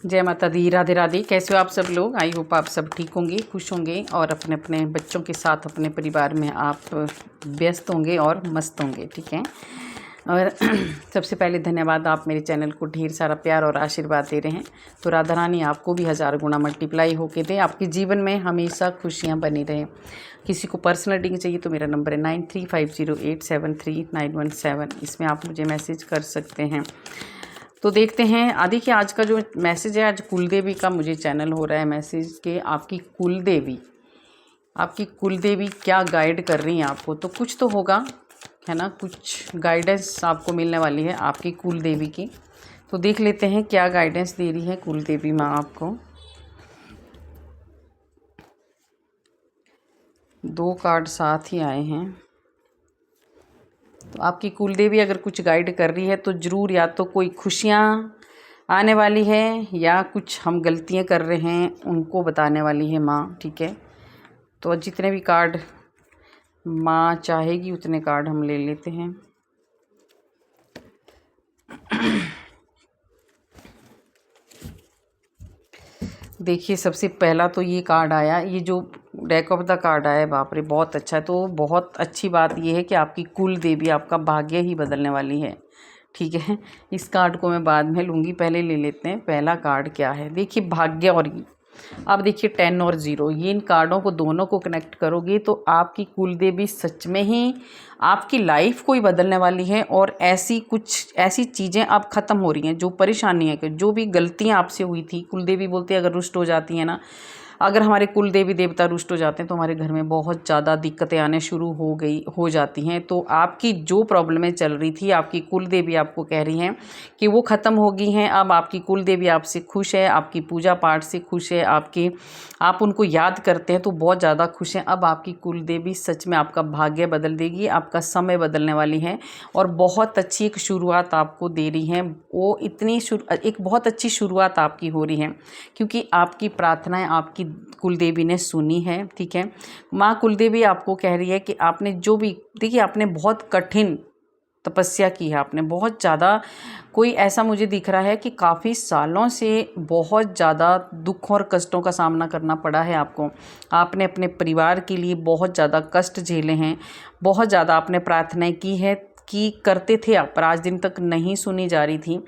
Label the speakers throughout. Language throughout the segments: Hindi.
Speaker 1: जय माता दी, राधे राधे। कैसे हो आप सब लोग? आई होप आप सब ठीक होंगे, खुश होंगे और अपने अपने बच्चों के साथ अपने परिवार में आप व्यस्त होंगे और मस्त होंगे। ठीक है। और सबसे पहले धन्यवाद, आप मेरे चैनल को ढेर सारा प्यार और आशीर्वाद दे रहे हैं। तो राधा रानी आपको भी 1000 गुना मल्टीप्लाई होके दे, आपके जीवन में हमेशा खुशियाँ बनी रहें। किसी को पर्सनल रीडिंग चाहिए तो मेरा नंबर है 9350873917। इसमें आप मुझे मैसेज कर सकते हैं। तो देखते हैं आदि कि आज का जो मैसेज है, आज कुलदेवी का मुझे चैनल हो रहा है मैसेज के। आपकी कुलदेवी क्या गाइड कर रही हैं आपको, तो कुछ तो होगा, है ना। कुछ गाइडेंस आपको मिलने वाली है आपकी कुलदेवी की। तो देख लेते हैं क्या गाइडेंस दे रही है कुलदेवी माँ आपको। 2 कार्ड साथ ही आए हैं। तो आपकी कुलदेवी अगर कुछ गाइड कर रही है तो ज़रूर या तो कोई खुशियाँ आने वाली है या कुछ हम गलतियाँ कर रहे हैं उनको बताने वाली है माँ। ठीक है। तो जितने भी कार्ड माँ चाहेगी उतने कार्ड हम ले लेते हैं। देखिए, सबसे पहला तो ये कार्ड आया, ये जो डेक ऑफ द कार्ड आया है, बाप रे बहुत अच्छा है। तो बहुत अच्छी बात ये है कि आपकी कुल देवी आपका भाग्य ही बदलने वाली है। ठीक है। इस कार्ड को मैं बाद में लूँगी, पहले ले लेते हैं पहला कार्ड क्या है। देखिए भाग्य, और अब देखिए 10 और 0, ये इन कार्डों को दोनों को कनेक्ट करोगे तो आपकी कुलदेवी सच में ही आपकी लाइफ को ही बदलने वाली है। और कुछ ऐसी चीज़ें अब ख़त्म हो रही हैं, जो परेशानी है, जो भी गलतियां आपसे हुई थी। कुलदेवी बोलते हैं अगर रुष्ट हो जाती है ना, अगर हमारे कुल देवी देवता रुष्ट हो जाते हैं तो हमारे घर में बहुत ज़्यादा दिक्कतें आने शुरू हो जाती हैं। तो आपकी जो प्रॉब्लमें चल रही थी, आपकी कुल देवी आपको कह रही हैं कि वो ख़त्म हो गई हैं। अब आपकी कुल देवी आपसे खुश है, आपकी पूजा पाठ से खुश है, आप उनको याद करते हैं तो बहुत ज़्यादा खुश हैं। अब आपकी कुल देवी सच में आपका भाग्य बदल देगी, आपका समय बदलने वाली है और बहुत अच्छी एक शुरुआत आपको दे रही हैं। वो एक बहुत अच्छी शुरुआत आपकी हो रही है क्योंकि आपकी प्रार्थनाएं आपकी कुलदेवी ने सुनी है। ठीक है। माँ कुलदेवी आपको कह रही है कि आपने जो भी, देखिए आपने बहुत कठिन तपस्या की है, आपने बहुत ज़्यादा, कोई ऐसा मुझे दिख रहा है कि काफ़ी सालों से बहुत ज़्यादा दुख और कष्टों का सामना करना पड़ा है आपको। आपने अपने परिवार के लिए बहुत ज़्यादा कष्ट झेले हैं, बहुत ज़्यादा आपने प्रार्थनाएं की है, कि करते थे आप, पर आज दिन तक नहीं सुनी जा रही थी।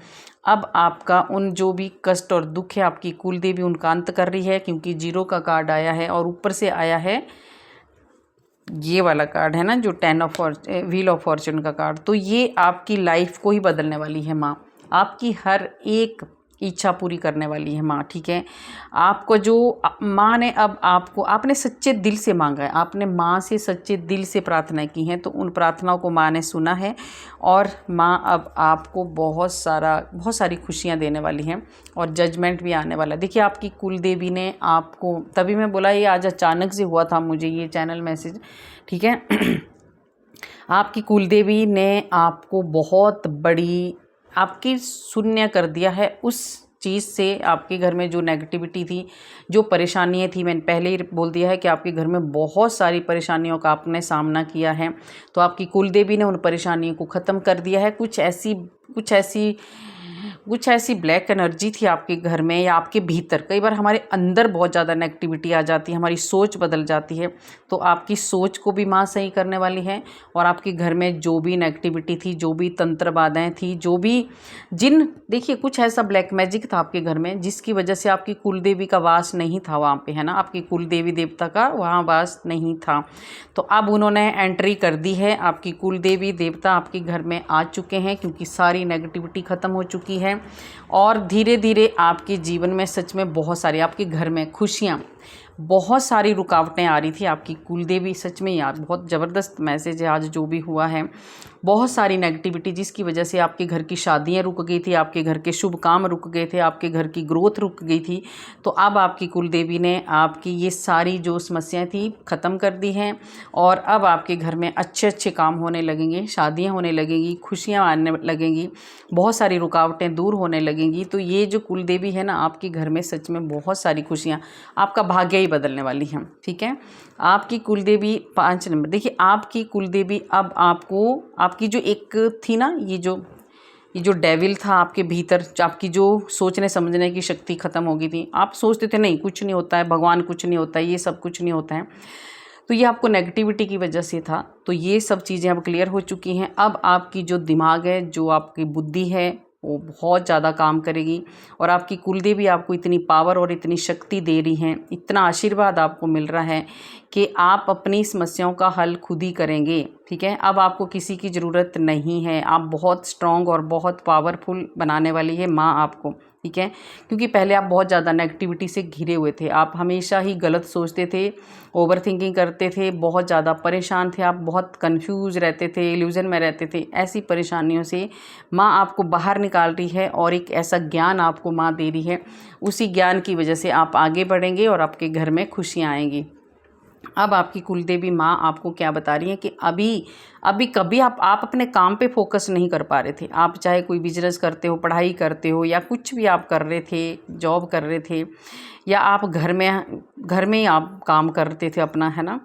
Speaker 1: अब आपका उन जो भी कष्ट और दुख है आपकी कुलदेवी उनका अंत कर रही है, क्योंकि 0 का कार्ड आया है और ऊपर से आया है ये वाला कार्ड, है ना, जो व्हील ऑफ फॉर्चून का कार्ड। तो ये आपकी लाइफ को ही बदलने वाली है माँ, आपकी हर एक इच्छा पूरी करने वाली है माँ। ठीक है। आपको जो माँ ने, अब आपने सच्चे दिल से मांगा है, आपने माँ से सच्चे दिल से प्रार्थना की है, तो उन प्रार्थनाओं को माँ ने सुना है और माँ अब आपको बहुत सारी खुशियाँ देने वाली हैं और जजमेंट भी आने वाला है। देखिए आपकी कुलदेवी ने आपको, तभी मैं बोला ये आज अचानक से हुआ था मुझे ये चैनल मैसेज। ठीक है। आपकी कुलदेवी ने आपको बहुत बड़ी, आपकी शून्य कर दिया है उस चीज़ से। आपके घर में जो नेगेटिविटी थी, जो परेशानियाँ थी, मैंने पहले ही बोल दिया है कि आपके घर में बहुत सारी परेशानियों का आपने सामना किया है। तो आपकी कुलदेवी ने उन परेशानियों को ख़त्म कर दिया है। कुछ ऐसी ब्लैक एनर्जी थी आपके घर में या आपके भीतर, कई बार हमारे अंदर बहुत ज़्यादा नेगेटिविटी आ जाती है, हमारी सोच बदल जाती है। तो आपकी सोच को भी माँ सही करने वाली है और आपके घर में जो भी नेगेटिविटी थी, जो भी तंत्र बाधाएं थी, देखिए कुछ ऐसा ब्लैक मैजिक था आपके घर में जिसकी वजह से आपकी कुलदेवी का वास नहीं था वहाँ पे, है ना, आपकी कुलदेवी देवता का वहाँ वास नहीं था। तो अब उन्होंने एंट्री कर दी है, आपकी कुलदेवी देवता आपके घर में आ चुके हैं क्योंकि सारी नेगेटिविटी ख़त्म हो चुकी है और धीरे धीरे आपके जीवन में सच में बहुत सारी, आपके घर में खुशियाँ, बहुत सारी रुकावटें आ रही थी। आपकी कुलदेवी सच में यार बहुत ज़बरदस्त मैसेज है आज जो भी हुआ है। बहुत सारी नेगेटिविटी जिसकी वजह से आपके घर की शादियां रुक गई थी, आपके घर के शुभ काम रुक गए थे, आपके घर की ग्रोथ रुक गई थी। तो अब आपकी कुलदेवी ने आपकी ये सारी जो समस्याएं थी ख़त्म कर दी हैं और अब आपके घर में अच्छे अच्छे काम होने लगेंगे, शादियाँ होने लगेंगी, खुशियाँ आने लगेंगी, बहुत सारी रुकावटें दूर होने लगेंगी। तो ये जो कुलदेवी है ना, आपके घर में सच में बहुत सारी खुशियाँ, आपका भाग्य ही बदलने वाली हैं। ठीक है। आपकी कुलदेवी 5 नंबर, देखिए आपकी कुलदेवी अब आपको, आपकी जो एक थी ना, ये जो ये जो डेविल था आपके भीतर, आपकी जो सोचने समझने की शक्ति ख़त्म हो गई थी, आप सोचते थे नहीं कुछ नहीं होता है, भगवान कुछ नहीं होता है, ये सब कुछ नहीं होता है, तो ये आपको नेगेटिविटी की वजह से था। तो ये सब चीज़ें अब क्लियर हो चुकी हैं। अब आपकी जो दिमाग है, जो आपकी बुद्धि है, वो बहुत ज़्यादा काम करेगी और आपकी कुलदेवी आपको इतनी पावर और इतनी शक्ति दे रही हैं, इतना आशीर्वाद आपको मिल रहा है कि आप अपनी समस्याओं का हल खुद ही करेंगे। ठीक है, अब आपको किसी की ज़रूरत नहीं है, आप बहुत स्ट्रॉन्ग और बहुत पावरफुल बनाने वाली है माँ आपको। ठीक है, क्योंकि पहले आप बहुत ज़्यादा नेगेटिविटी से घिरे हुए थे, आप हमेशा ही गलत सोचते थे, ओवर थिंकिंग करते थे, बहुत ज़्यादा परेशान थे, आप बहुत कंफ्यूज रहते थे, इल्यूजन में रहते थे। ऐसी परेशानियों से माँ आपको बाहर निकाल रही है और एक ऐसा ज्ञान आपको माँ दे रही है, उसी ज्ञान की वजह से आप आगे बढ़ेंगे और आपके घर में खुशियाँ आएंगी। अब आपकी कुलदेवी माँ आपको क्या बता रही है कि अभी कभी आप अपने काम पे फोकस नहीं कर पा रहे थे। आप चाहे कोई बिजनेस करते हो, पढ़ाई करते हो, या कुछ भी आप कर रहे थे, जॉब कर रहे थे, या आप घर में ही आप काम करते थे अपना, है ना,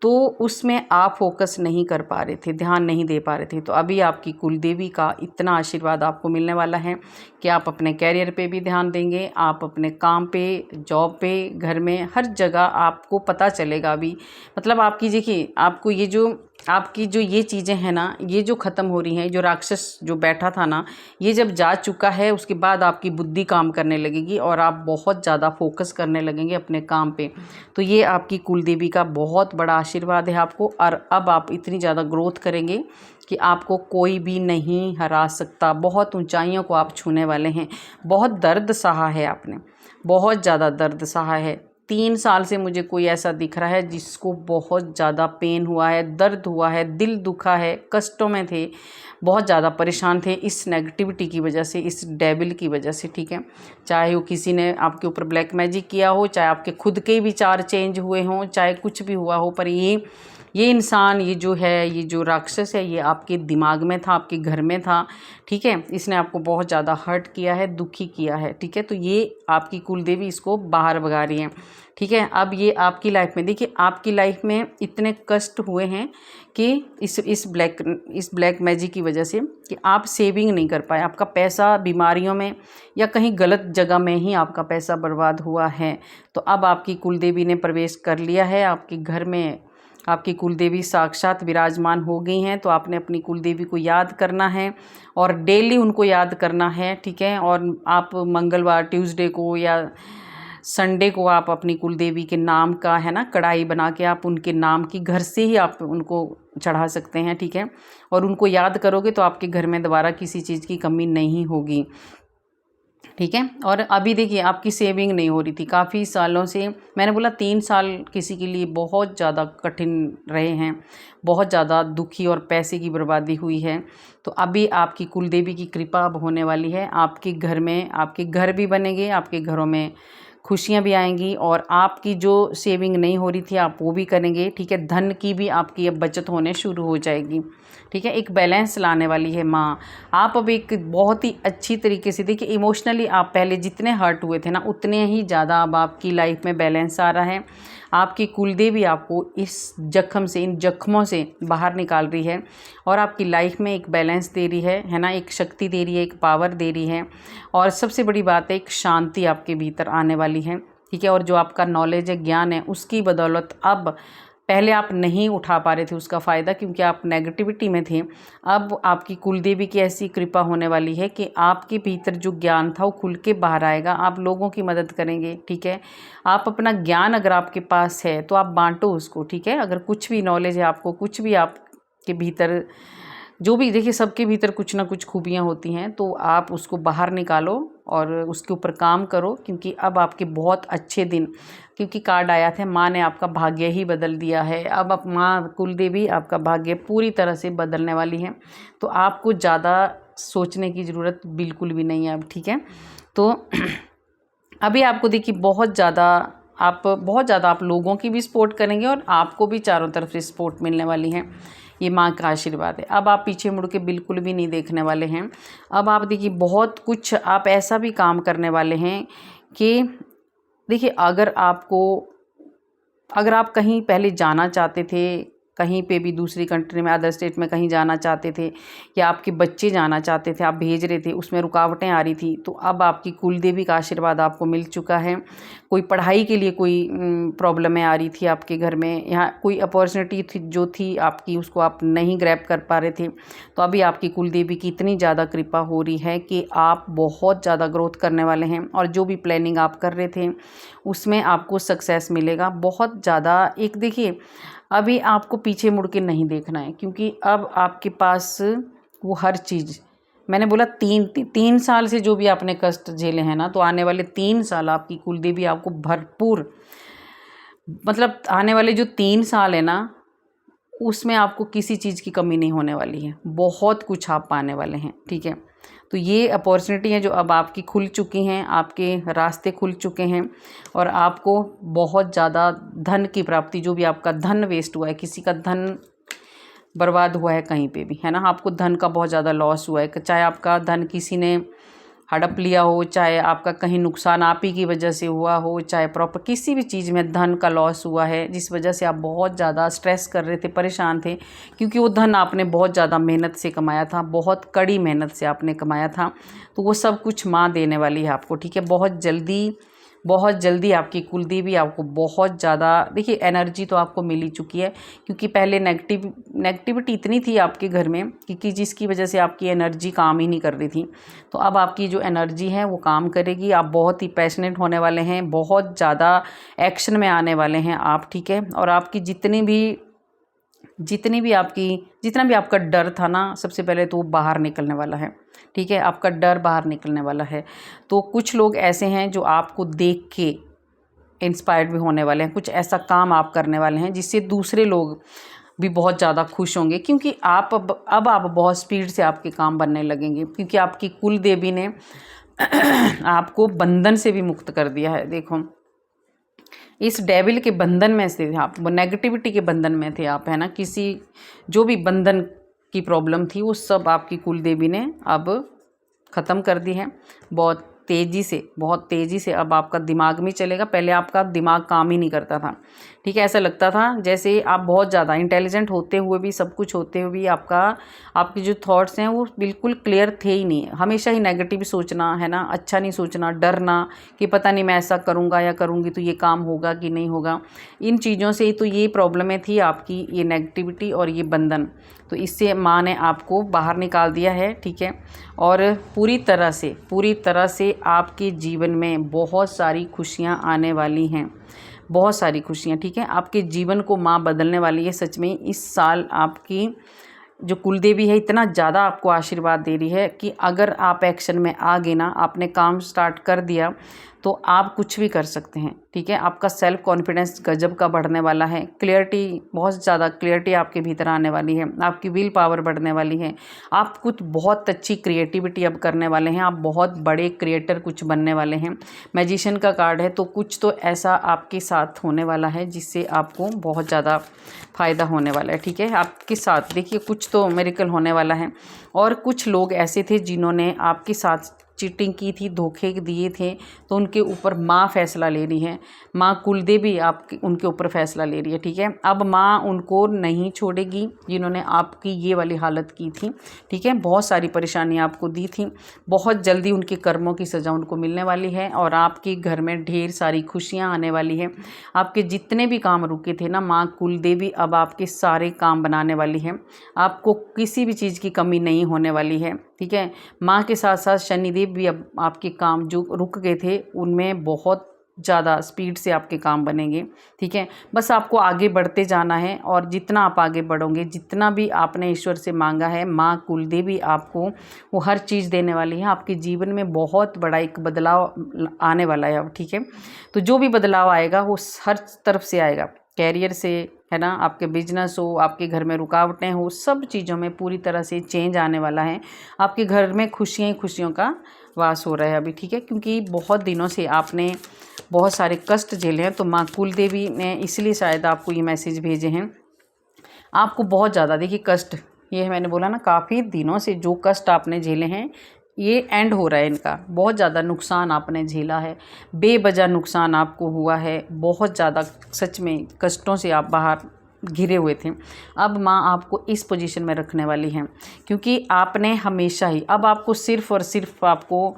Speaker 1: तो उसमें आप फोकस नहीं कर पा रहे थे, ध्यान नहीं दे पा रहे थे। तो अभी आपकी कुलदेवी का इतना आशीर्वाद आपको मिलने वाला है कि आप अपने कैरियर पे भी ध्यान देंगे, आप अपने काम पे, जॉब पे, घर में, हर जगह आपको पता चलेगा। अभी मतलब आपकी देखिए, आपको ये जो आपकी जो ये चीज़ें हैं ना, ये जो ख़त्म हो रही हैं, जो राक्षस जो बैठा था ना, ये जब जा चुका है, उसके बाद आपकी बुद्धि काम करने लगेगी और आप बहुत ज़्यादा फोकस करने लगेंगे अपने काम पे। तो ये आपकी कुलदेवी का बहुत बड़ा आशीर्वाद है आपको। और अब आप इतनी ज़्यादा ग्रोथ करेंगे कि आपको कोई भी नहीं हरा सकता। बहुत ऊंचाइयों को आप छूने वाले हैं। बहुत दर्द सहा है आपने, बहुत ज़्यादा दर्द सहा है। 3 साल से मुझे कोई ऐसा दिख रहा है जिसको बहुत ज़्यादा पेन हुआ है, दर्द हुआ है, दिल दुखा है, कष्टों में थे, बहुत ज़्यादा परेशान थे इस नेगेटिविटी की वजह से, इस डेविल की वजह से। ठीक है, चाहे वो किसी ने आपके ऊपर ब्लैक मैजिक किया हो, चाहे आपके खुद के विचार चेंज हुए हों, चाहे कुछ भी हुआ हो, पर ये इंसान, ये जो है, ये जो राक्षस है, ये आपके दिमाग में था, आपके घर में था। ठीक है, इसने आपको बहुत ज़्यादा हर्ट किया है, दुखी किया है। ठीक है, तो ये आपकी कुलदेवी इसको बाहर भगा रही हैं। ठीक है, अब ये आपकी लाइफ में देखिए, आपकी लाइफ में इतने कष्ट हुए हैं कि इस ब्लैक मैजिक की वजह से कि आप सेविंग नहीं कर पाए, आपका पैसा बीमारियों में या कहीं गलत जगह में ही आपका पैसा बर्बाद हुआ है। तो अब आपकी कुलदेवी ने प्रवेश कर लिया है आपके घर में, आपकी कुलदेवी साक्षात विराजमान हो गई हैं। तो आपने अपनी कुलदेवी को याद करना है और डेली उनको याद करना है। ठीक है, और आप मंगलवार, ट्यूसडे को या संडे को आप अपनी कुलदेवी के नाम का, है ना, कढ़ाई बना के आप उनके नाम की घर से ही आप उनको चढ़ा सकते हैं। ठीक है, और उनको याद करोगे तो आपके घर में दोबारा किसी चीज़ की कमी नहीं होगी। ठीक है, और अभी देखिए आपकी सेविंग नहीं हो रही थी काफ़ी सालों से। मैंने बोला 3 साल किसी के लिए बहुत ज़्यादा कठिन रहे हैं, बहुत ज़्यादा दुखी और पैसे की बर्बादी हुई है। तो अभी आपकी कुलदेवी की कृपा अब होने वाली है। आपके घर में, आपके घर भी बनेंगे, आपके घरों में खुशियाँ भी आएंगी और आपकी जो सेविंग नहीं हो रही थी आप वो भी करेंगे। ठीक है, धन की भी आपकी अब बचत होने शुरू हो जाएगी। ठीक है, एक बैलेंस लाने वाली है माँ। आप अब एक बहुत ही अच्छी तरीके से, देखिए इमोशनली आप पहले जितने हर्ट हुए थे ना, उतने ही ज़्यादा अब आपकी लाइफ में बैलेंस आ रहा है। आपकी कुलदेवी आपको इस जख्म से, इन जख्मों से बाहर निकाल रही है और आपकी लाइफ में एक बैलेंस दे रही है ना, एक शक्ति दे रही है, एक पावर दे रही है। और सबसे बड़ी बात है, एक शांति आपके भीतर आने वाली है। ठीक है, और जो आपका नॉलेज है, ज्ञान है, उसकी बदौलत अब, पहले आप नहीं उठा पा रहे थे उसका फ़ायदा क्योंकि आप नेगेटिविटी में थे। अब आपकी कुलदेवी की ऐसी कृपा होने वाली है कि आपके भीतर जो ज्ञान था वो खुल के बाहर आएगा। आप लोगों की मदद करेंगे। ठीक है, आप अपना ज्ञान अगर आपके पास है तो आप बांटो उसको। ठीक है, अगर कुछ भी नॉलेज है आपको, कुछ भी आपके भीतर, जो भी, देखिए सबके भीतर कुछ ना कुछ खूबियाँ होती हैं, तो आप उसको बाहर निकालो और उसके ऊपर काम करो। क्योंकि अब आपके बहुत अच्छे दिन, क्योंकि कार्ड आया था, माँ ने आपका भाग्य ही बदल दिया है। अब आप, माँ कुलदेवी आपका भाग्य पूरी तरह से बदलने वाली हैं। तो आपको ज़्यादा सोचने की ज़रूरत बिल्कुल भी नहीं है अब। ठीक है, तो अभी आपको देखिए बहुत ज़्यादा आप लोगों की भी सपोर्ट करेंगे और आपको भी चारों तरफ से सपोर्ट मिलने वाली है। ये माँ का आशीर्वाद है। अब आप पीछे मुड़ के बिल्कुल भी नहीं देखने वाले हैं। अब आप देखिए बहुत कुछ आप ऐसा भी काम करने वाले हैं कि देखिए, अगर आप कहीं पहले जाना चाहते थे, कहीं पे भी दूसरी कंट्री में, अदर स्टेट में कहीं जाना चाहते थे, या आपके बच्चे जाना चाहते थे, आप भेज रहे थे, उसमें रुकावटें आ रही थी, तो अब आपकी कुल देवी का आशीर्वाद आपको मिल चुका है। कोई पढ़ाई के लिए कोई प्रॉब्लमें आ रही थी आपके घर में, यहाँ कोई अपॉर्चुनिटी थी जो थी आपकी, उसको आप नहीं ग्रैब कर पा रहे थे, तो अभी आपकी कुल देवी की इतनी ज़्यादा कृपा हो रही है कि आप बहुत ज़्यादा ग्रोथ करने वाले हैं, और जो भी प्लानिंग आप कर रहे थे उसमें आपको सक्सेस मिलेगा बहुत ज़्यादा। एक देखिए, अभी आपको पीछे मुड़ के नहीं देखना है, क्योंकि अब आपके पास वो हर चीज़, मैंने बोला 3 साल से जो भी आपने कष्ट झेले हैं ना, तो आने वाले 3 साल आपकी कुल देवी आपको भरपूर, मतलब आने वाले जो 3 साल है ना, उसमें आपको किसी चीज़ की कमी नहीं होने वाली है, बहुत कुछ आप पाने वाले हैं, ठीक है। तो ये अपॉर्चुनिटी है जो अब आपकी खुल चुकी हैं, आपके रास्ते खुल चुके हैं, और आपको बहुत ज़्यादा धन की प्राप्ति, जो भी आपका धन वेस्ट हुआ है, किसी का धन बर्बाद हुआ है कहीं पे भी, है ना, आपको धन का बहुत ज़्यादा लॉस हुआ है, चाहे आपका धन किसी ने हड़प लिया हो, चाहे आपका कहीं नुकसान आप ही की वजह से हुआ हो, चाहे प्रॉपर किसी भी चीज़ में धन का लॉस हुआ है, जिस वजह से आप बहुत ज़्यादा स्ट्रेस कर रहे थे, परेशान थे, क्योंकि वो धन आपने बहुत ज़्यादा मेहनत से कमाया था, बहुत कड़ी मेहनत से आपने कमाया था, तो वो सब कुछ माँ देने वाली है आपको, ठीक है। बहुत जल्दी आपकी कुल देवी आपको बहुत ज़्यादा, देखिए एनर्जी तो आपको मिल ही चुकी है, क्योंकि पहले नेगेटिविटी इतनी थी आपके घर में कि जिसकी वजह से आपकी एनर्जी काम ही नहीं कर रही थी। तो अब आपकी जो एनर्जी है वो काम करेगी, आप बहुत ही पैशनेट होने वाले हैं, बहुत ज़्यादा एक्शन में आने वाले हैं आप, ठीक है। और आपकी जितना भी आपका डर था ना, सबसे पहले तो वो बाहर निकलने वाला है, ठीक है, आपका डर बाहर निकलने वाला है। तो कुछ लोग ऐसे हैं जो आपको देख के इंस्पायर्ड भी होने वाले हैं, कुछ ऐसा काम आप करने वाले हैं जिससे दूसरे लोग भी बहुत ज़्यादा खुश होंगे, क्योंकि अब आप बहुत स्पीड से आपके काम बनने लगेंगे, क्योंकि आपकी कुल देवी ने आपको बंधन से भी मुक्त कर दिया है। देखो, इस डेविल के बंधन में से आप, नेगेटिविटी के बंधन में थे आप, है ना, किसी जो भी बंधन की प्रॉब्लम थी वो सब आपकी कुल देवी ने अब ख़त्म कर दी है। बहुत तेज़ी से अब आपका दिमाग में चलेगा, पहले आपका दिमाग काम ही नहीं करता था, ठीक है। ऐसा लगता था जैसे आप बहुत ज़्यादा इंटेलिजेंट होते हुए भी, सब कुछ होते हुए भी आपके जो थॉट्स हैं वो बिल्कुल क्लियर थे ही नहीं, हमेशा ही नेगेटिव सोचना, है ना, अच्छा नहीं सोचना, डरना कि पता नहीं मैं ऐसा करूँगा या करूँगी तो ये काम होगा कि नहीं होगा, इन चीज़ों से ही तो ये प्रॉब्लमें थी आपकी, ये नेगेटिविटी और ये बंधन। तो इससे माँ ने आपको बाहर निकाल दिया है, ठीक है। और पूरी तरह से आपके जीवन में बहुत सारी खुशियाँ आने वाली हैं, बहुत सारी खुशियाँ, ठीक है। आपके जीवन को माँ बदलने वाली है सच में। इस साल आपकी जो कुलदेवी है इतना ज़्यादा आपको आशीर्वाद दे रही है कि अगर आप एक्शन में आ गए ना, आपने काम स्टार्ट कर दिया, तो आप कुछ भी कर सकते हैं, ठीक है। आपका सेल्फ कॉन्फिडेंस गजब का बढ़ने वाला है, क्लियरिटी, बहुत ज़्यादा क्लियरिटी आपके भीतर आने वाली है, आपकी विल पावर बढ़ने वाली है, आप कुछ बहुत अच्छी क्रिएटिविटी अब करने वाले हैं, आप बहुत बड़े क्रिएटर कुछ बनने वाले हैं। मैजिशियन का कार्ड है, तो कुछ तो ऐसा आपके साथ होने वाला है जिससे आपको बहुत ज़्यादा फ़ायदा होने वाला है, ठीक है। आपके साथ देखिए कुछ तो मिरेकल होने वाला है। और कुछ लोग ऐसे थे जिन्होंने आपके साथ चीटिंग की थी, धोखे दिए थे, तो उनके ऊपर माँ फैसला ले रही है, माँ कुलदेवी आपके उनके ऊपर फैसला ले रही है, ठीक है। अब माँ उनको नहीं छोड़ेगी जिन्होंने आपकी ये वाली हालत की थी, ठीक है। बहुत सारी परेशानियाँ आपको दी थी, बहुत जल्दी उनके कर्मों की सज़ा उनको मिलने वाली है, और आपके घर में ढेर सारी खुशियाँ आने वाली है। आपके जितने भी काम रुके थे ना, माँ कुलदेवी अब आपके सारे काम बनाने वाली है, आपको किसी भी चीज़ की कमी नहीं होने वाली है, ठीक है। माँ के साथ साथ शनिदेव भी अब आपके काम जो रुक गए थे उनमें बहुत ज़्यादा स्पीड से आपके काम बनेंगे, ठीक है। बस आपको आगे बढ़ते जाना है, और जितना आप आगे बढ़ोगे, जितना भी आपने ईश्वर से मांगा है, माँ कुलदेवी आपको वो हर चीज़ देने वाली है। आपके जीवन में बहुत बड़ा एक बदलाव आने वाला है अब, ठीक है। तो जो भी बदलाव आएगा वो हर तरफ से आएगा, कैरियर से, है ना, आपके बिजनेस हो, आपके घर में रुकावटें हो, सब चीज़ों में पूरी तरह से चेंज आने वाला है। आपके घर में खुशियाँ ही खुशियों का वास हो रहा है अभी, ठीक है, क्योंकि बहुत दिनों से आपने बहुत सारे कष्ट झेले हैं, तो माँ कुलदेवी ने इसलिए शायद आपको ये मैसेज भेजे हैं। आपको बहुत ज़्यादा देखिए कष्ट, ये मैंने बोला ना, काफ़ी दिनों से जो कष्ट आपने झेले हैं ये एंड हो रहा है इनका। बहुत ज़्यादा नुकसान आपने झेला है, बेवजह नुकसान आपको हुआ है, बहुत ज़्यादा सच में कष्टों से आप बाहर घिरे हुए थे, अब माँ आपको इस पोजीशन में रखने वाली हैं, क्योंकि आपने हमेशा ही, अब आपको सिर्फ़ और सिर्फ आपको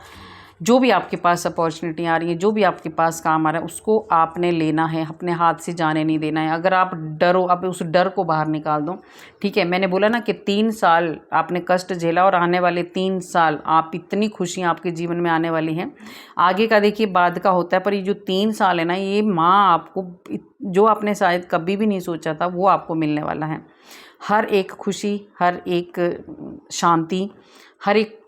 Speaker 1: जो भी आपके पास अपॉर्चुनिटी आ रही है, जो भी आपके पास काम आ रहा है, उसको आपने लेना है, अपने हाथ से जाने नहीं देना है। अगर आप डरो, आप उस डर को बाहर निकाल दो, ठीक है। मैंने बोला ना कि 3 साल आपने कष्ट झेला और आने वाले 3 साल आप इतनी खुशियाँ आपके जीवन में आने वाली हैं। आगे का देखिए बाद का होता है, पर ये जो 3 साल है ना, ये माँ आपको जो आपने शायद कभी भी नहीं सोचा था वो आपको मिलने वाला है। हर एक खुशी, हर एक शांति, हर एक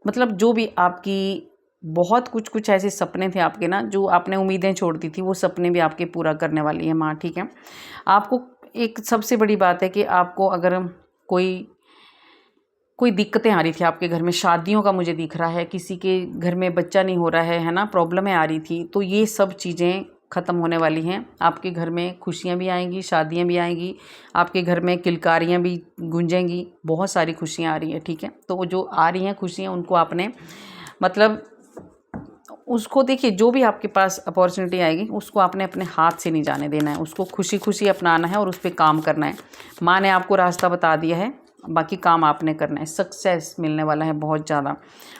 Speaker 1: मतलब जो भी आपकी बहुत कुछ ऐसे सपने थे आपके ना, जो आपने उम्मीदें छोड़ दी थी, वो सपने भी आपके पूरा करने वाली है माँ, ठीक है। आपको एक सबसे बड़ी बात है कि आपको अगर कोई दिक्कतें आ रही थी आपके घर में, शादियों का मुझे दिख रहा है, किसी के घर में बच्चा नहीं हो रहा है ना, प्रॉब्लमें आ रही थी, तो ये सब चीज़ें ख़त्म होने वाली हैं। आपके घर में खुशियाँ भी आएंगी, शादियाँ भी आएंगी, आपके घर में किलकारियाँ भी गूंजेंगी, बहुत सारी खुशियाँ आ रही हैं, ठीक है। तो वो जो आ रही हैं खुशियाँ, उनको आपने मतलब उसको देखिए, जो भी आपके पास अपॉर्चुनिटी आएगी उसको आपने अपने हाथ से नहीं जाने देना है, उसको खुशी खुशी अपनाना है और उस पर काम करना है। माँ ने आपको रास्ता बता दिया है, बाकी काम आपने करना है। सक्सेस मिलने वाला है बहुत ज़्यादा।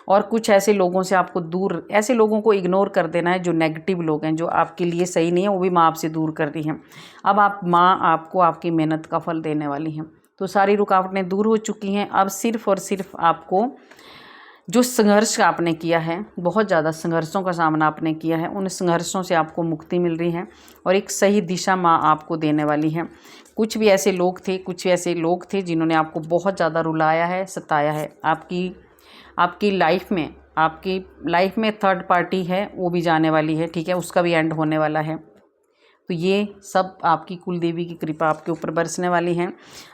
Speaker 1: और कुछ ऐसे लोगों से आपको दूर, ऐसे लोगों को इग्नोर कर देना है जो नेगेटिव लोग हैं, जो आपके लिए सही नहीं है, वो भी माँ आपसे दूर कर दी है। अब माँ आपको आपकी मेहनत का फल देने वाली हैं। तो सारी रुकावटें दूर हो चुकी हैं। अब सिर्फ़ और सिर्फ आपको जो संघर्ष आपने किया है, बहुत ज़्यादा संघर्षों का सामना आपने किया है, उन संघर्षों से आपको मुक्ति मिल रही है और एक सही दिशा माँ आपको देने वाली है। कुछ ऐसे लोग थे जिन्होंने आपको बहुत ज़्यादा रुलाया है, सताया है। आपकी लाइफ में थर्ड पार्टी है, वो भी जाने वाली है, ठीक है, उसका भी एंड होने वाला है। तो ये सब आपकी कुल देवी की कृपा आपके ऊपर बरसने वाली है।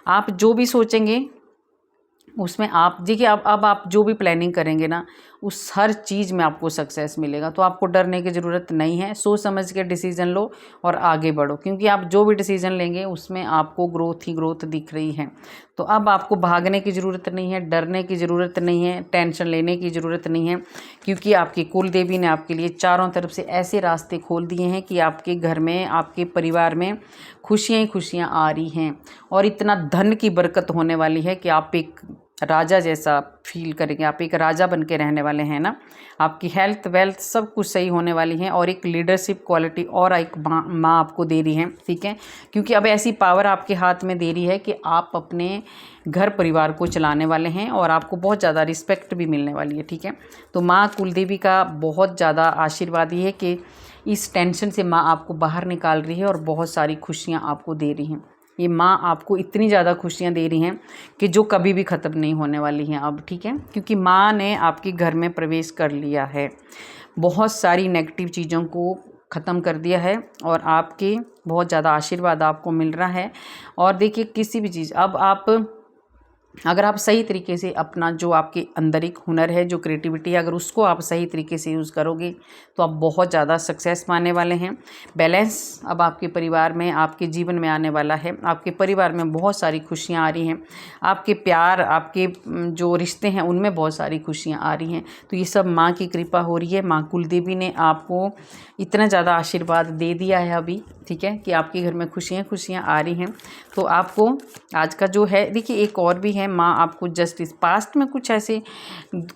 Speaker 1: आप जो भी सोचेंगे उसमें आप देखिए, अब आप जो भी प्लानिंग करेंगे ना, उस हर चीज़ में आपको सक्सेस मिलेगा। तो आपको डरने की ज़रूरत नहीं है, सोच समझ के डिसीज़न लो और आगे बढ़ो, क्योंकि आप जो भी डिसीज़न लेंगे उसमें आपको ग्रोथ ही ग्रोथ दिख रही है। तो अब आपको भागने की ज़रूरत नहीं है, डरने की ज़रूरत नहीं है, टेंशन लेने की ज़रूरत नहीं है, क्योंकि आपकी कुल देवी ने आपके लिए चारों तरफ से ऐसे रास्ते खोल दिए हैं कि आपके घर में, आपके परिवार में खुशियाँ ही खुशियाँ आ रही हैं और इतना धन की बरकत होने वाली है कि आप एक राजा जैसा फील करेंगे, आप एक राजा बन के रहने वाले हैं ना। आपकी हेल्थ वेल्थ सब कुछ सही होने वाली है और एक लीडरशिप क्वालिटी और एक माँ आपको दे रही है, ठीक है, क्योंकि अब ऐसी पावर आपके हाथ में दे रही है कि आप अपने घर परिवार को चलाने वाले हैं और आपको बहुत ज़्यादा रिस्पेक्ट भी मिलने वाली है, ठीक है। तो माँ कुलदेवी का बहुत ज़्यादा आशीर्वाद ये है कि इस टेंशन से माँ आपको बाहर निकाल रही है और बहुत सारी खुशियाँ आपको दे रही हैं। ये माँ आपको इतनी ज़्यादा खुशियाँ दे रही हैं कि जो कभी भी ख़त्म नहीं होने वाली हैं अब, ठीक है, क्योंकि माँ ने आपके घर में प्रवेश कर लिया है, बहुत सारी नेगेटिव चीज़ों को ख़त्म कर दिया है और आपके बहुत ज़्यादा आशीर्वाद आपको मिल रहा है। और देखिए, किसी भी चीज़, अब अगर आप सही तरीके से अपना जो आपके अंदर एक हुनर है, जो क्रिएटिविटी है, अगर उसको आप सही तरीके से यूज़ करोगे तो आप बहुत ज़्यादा सक्सेस पाने वाले हैं। बैलेंस अब आपके परिवार में, आपके जीवन में आने वाला है। आपके परिवार में बहुत सारी खुशियाँ आ रही हैं, आपके प्यार, आपके जो रिश्ते हैं उनमें बहुत सारी खुशियाँ आ रही हैं। तो ये सब माँ की कृपा हो रही है। माँ कुलदेवी ने आपको इतना ज़्यादा आशीर्वाद दे दिया है अभी, ठीक है, कि आपके घर में खुशियाँ खुशियाँ आ रही हैं। तो आपको आज का जो है, देखिए एक और भी है, माँ आपको जस्टिस, पास्ट में कुछ ऐसे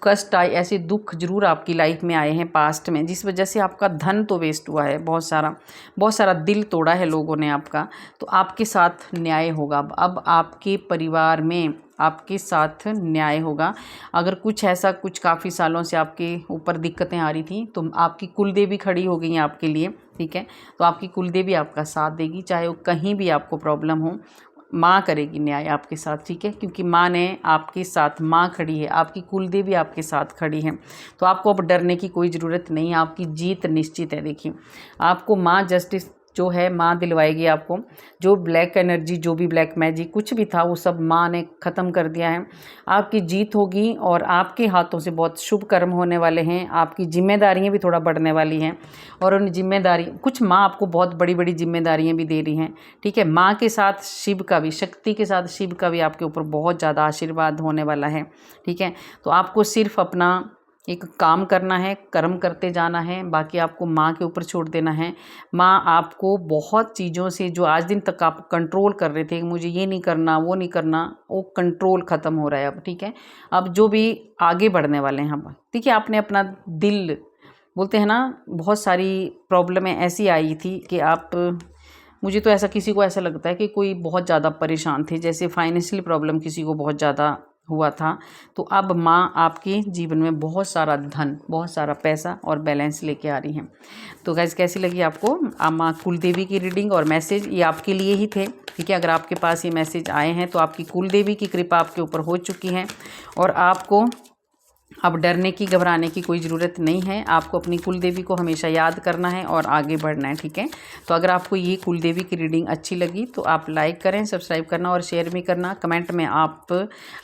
Speaker 1: कष्ट आए, ऐसे दुख जरूर आपकी लाइफ में आए हैं पास्ट में, जिस वजह से आपका धन तो वेस्ट हुआ है, बहुत सारा दिल तोड़ा है लोगों ने आपका। तो आपके साथ न्याय होगा, अब आपके परिवार में आपके साथ न्याय होगा। अगर कुछ काफ़ी सालों से आपके ऊपर दिक्कतें आ रही थी तो आपकी कुलदेवी खड़ी हो गई हैं आपके लिए, ठीक है। तो आपकी कुलदेवी आपका साथ देगी, चाहे वो कहीं भी आपको प्रॉब्लम हो, माँ करेगी न्याय आपके साथ, ठीक है, क्योंकि माँ ने आपके साथ, माँ खड़ी है, आपकी कुलदेवी आपके साथ खड़ी है। तो आपको अब डरने की कोई ज़रूरत नहीं है, आपकी जीत निश्चित है। देखिए, आपको माँ जस्टिस जो है माँ दिलवाएगी आपको। जो ब्लैक एनर्जी, जो भी ब्लैक मैजिक कुछ भी था, वो सब माँ ने ख़त्म कर दिया है। आपकी जीत होगी और आपके हाथों से बहुत शुभ कर्म होने वाले हैं। आपकी जिम्मेदारियाँ भी थोड़ा बढ़ने वाली हैं और उन जिम्मेदारी, कुछ माँ आपको बहुत बड़ी बड़ी जिम्मेदारियाँ भी दे रही हैं, ठीक है। माँ के साथ शिव का भी, शक्ति के साथ शिव का भी आपके ऊपर बहुत ज़्यादा आशीर्वाद होने वाला है, ठीक है। तो आपको सिर्फ अपना एक काम करना है, कर्म करते जाना है, बाकी आपको माँ के ऊपर छोड़ देना है। माँ आपको बहुत चीज़ों से जो आज दिन तक आप कंट्रोल कर रहे थे, मुझे ये नहीं करना, वो नहीं करना, वो कंट्रोल ख़त्म हो रहा है अब, ठीक है। अब जो भी आगे बढ़ने वाले हैं हम, ठीक है, आपने अपना दिल, बोलते हैं ना, बहुत सारी प्रॉब्लमें ऐसी आई थी कि आप, मुझे तो ऐसा, किसी को ऐसा लगता है कि कोई बहुत ज़्यादा परेशान थे, जैसे फाइनेंशियल प्रॉब्लम किसी को बहुत ज़्यादा हुआ था, तो अब माँ आपके जीवन में बहुत सारा धन, बहुत सारा पैसा और बैलेंस लेके आ रही हैं। तो गाइस, कैसी लगी आपको माँ कुलदेवी की रीडिंग और मैसेज? ये आपके लिए ही थे, ठीक है। अगर आपके पास ये मैसेज आए हैं तो आपकी कुलदेवी की कृपा आपके ऊपर हो चुकी है और आपको अब डरने की, घबराने की कोई ज़रूरत नहीं है। आपको अपनी कुलदेवी को हमेशा याद करना है और आगे बढ़ना है, ठीक है। तो अगर आपको ये कुलदेवी की रीडिंग अच्छी लगी तो आप लाइक करें, सब्सक्राइब करना और शेयर भी करना। कमेंट में आप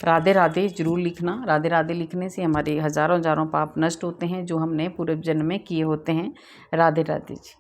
Speaker 1: राधे राधे ज़रूर लिखना। राधे राधे लिखने से हमारे हज़ारों हज़ारों पाप नष्ट होते हैं जो हमने पूर्व जन्म में किए होते हैं। राधे राधे जी।